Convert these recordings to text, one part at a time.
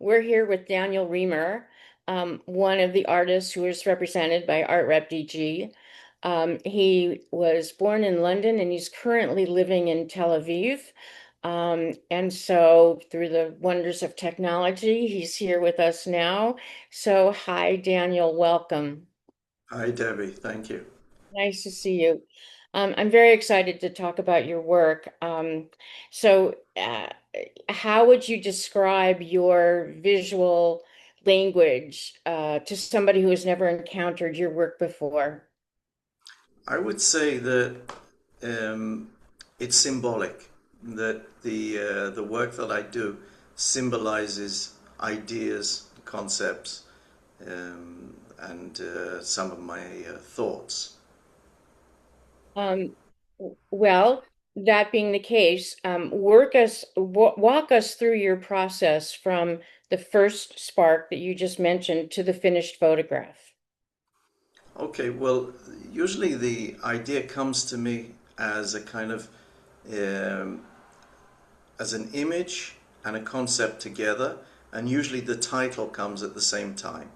We're here with Daniel Remer, one of the artists who is represented by Art Rep DG. He was born in London and he's currently living in Tel Aviv. And so, through the wonders of technology, he's here with us now. So, hi, Daniel, welcome. Hi, Debbie. Thank you. Nice to see you. I'm very excited to talk about your work. So, how would you describe your visual language to somebody who has never encountered your work before? I would say that um, it's symbolic, that the work that I do symbolizes ideas, concepts, and some of my thoughts. Um, well, that being the case, walk us through your process from the first spark that you just mentioned to the finished photograph. Okay, well, usually the idea comes to me as a kind of um, as an image and a concept together, and usually the title comes at the same time,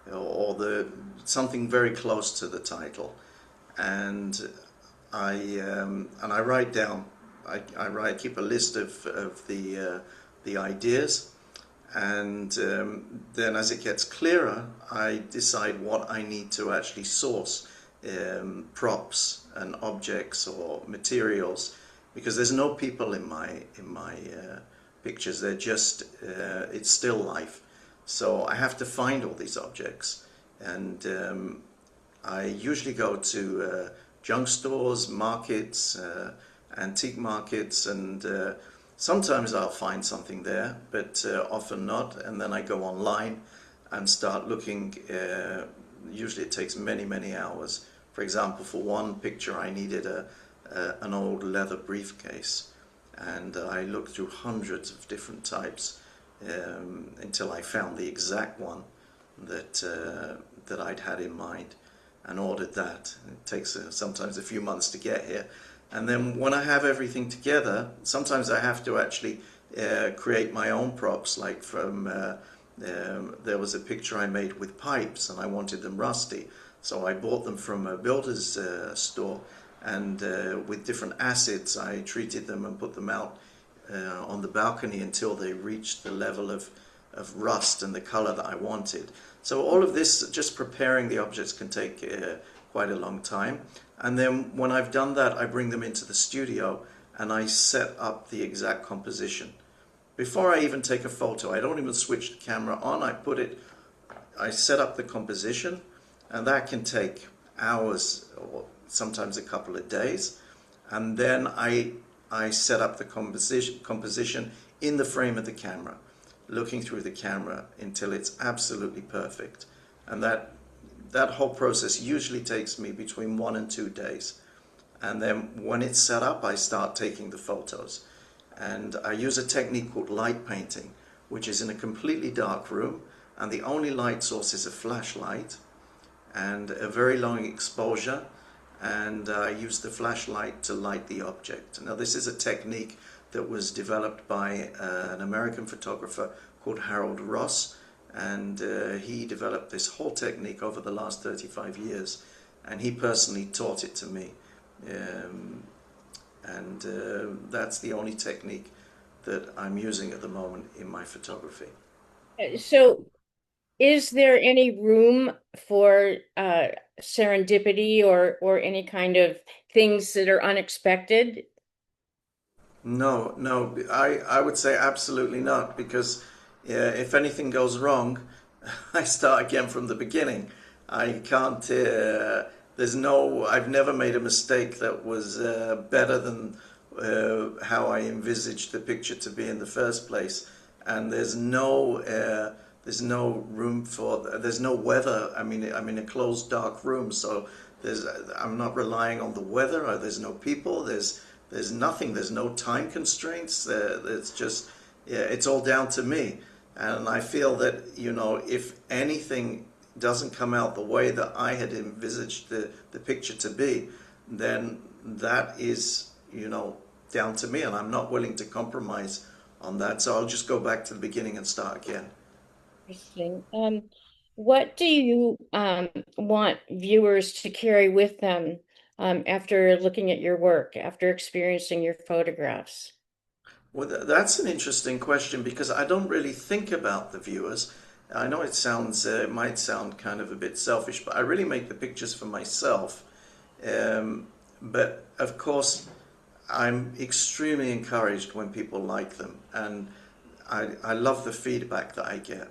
or the something very close to the title, and I write down. I keep a list of the ideas, and then as it gets clearer, I decide what I need to actually source, props and objects or materials, because there's no people in my pictures. They're just it's still life. So I have to find all these objects, and I usually go to junk stores, markets, antique markets, and sometimes I'll find something there, but often not. And then I go online and start looking. Usually it takes many, many hours. For example, for one picture, I needed an old leather briefcase, and I looked through hundreds of different types until I found the exact one that I'd had in mind and ordered that. It takes sometimes a few months to get here. And then when I have everything together, sometimes I have to actually create my own props. Like there was a picture I made with pipes and I wanted them rusty. So I bought them from a builder's store, and with different acids I treated them and put them out on the balcony until they reached the level of rust and the color that I wanted. So all of this, just preparing the objects, can take quite a long time. And then when I've done that, I bring them into the studio and I set up the exact composition. Before I even take a photo, I don't even switch the camera on. I set up the composition, and that can take hours or sometimes a couple of days. And then I set up the composition in the frame of the camera, looking through the camera until it's absolutely perfect. And that whole process usually takes me between 1 and 2 days. And then when it's set up, I start taking the photos. And I use a technique called light painting, which is in a completely dark room, and the only light source is a flashlight and a very long exposure, and I use the flashlight to light the object. Now, this is a technique that was developed by an American photographer called Harold Ross, and he developed this whole technique over the last 35 years, and he personally taught it to me. And that's the only technique that I'm using at the moment in my photography. So, is there any room for serendipity or any kind of things that are unexpected? No, no, I would say absolutely not, because if anything goes wrong, I start again from the beginning. I can't, I've never made a mistake that was better than how I envisaged the picture to be in the first place. And there's no room for, there's no weather. I mean, I'm in a closed, dark room, so I'm not relying on the weather, or there's no people, there's nothing, there's no time constraints. It's just, yeah, it's all down to me. And I feel that, if anything doesn't come out the way that I had envisaged the picture to be, then that is, down to me, and I'm not willing to compromise on that. So I'll just go back to the beginning and start again. Interesting. What do you want viewers to carry with them after looking at your work, after experiencing your photographs? Well, that's an interesting question because I don't really think about the viewers. I know it might sound kind of a bit selfish, but I really make the pictures for myself. Um, but of course, I'm extremely encouraged when people like them, and I love the feedback that I get.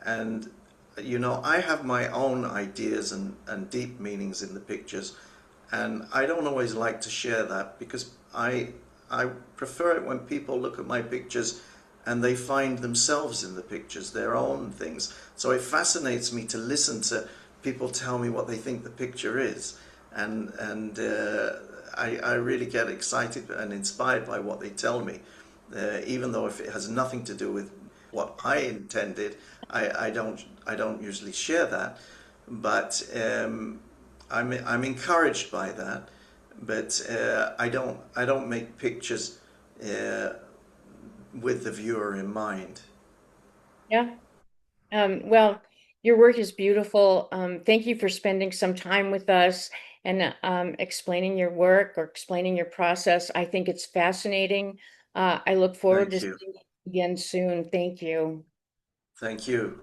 And I have my own ideas and deep meanings in the pictures, and I don't always like to share that because I prefer it when people look at my pictures and they find themselves in the pictures, their own things. So it fascinates me to listen to people tell me what they think the picture is, and I really get excited and inspired by what they tell me, even though if it has nothing to do with what I intended, I don't usually share that, but I'm encouraged by that. But I don't make pictures uh, with the viewer in mind. Yeah. Well, your work is beautiful. Thank you for spending some time with us and explaining your work or explaining your process. I think it's fascinating. I look forward to Thank you. seeing you again soon. Thank you. Thank you.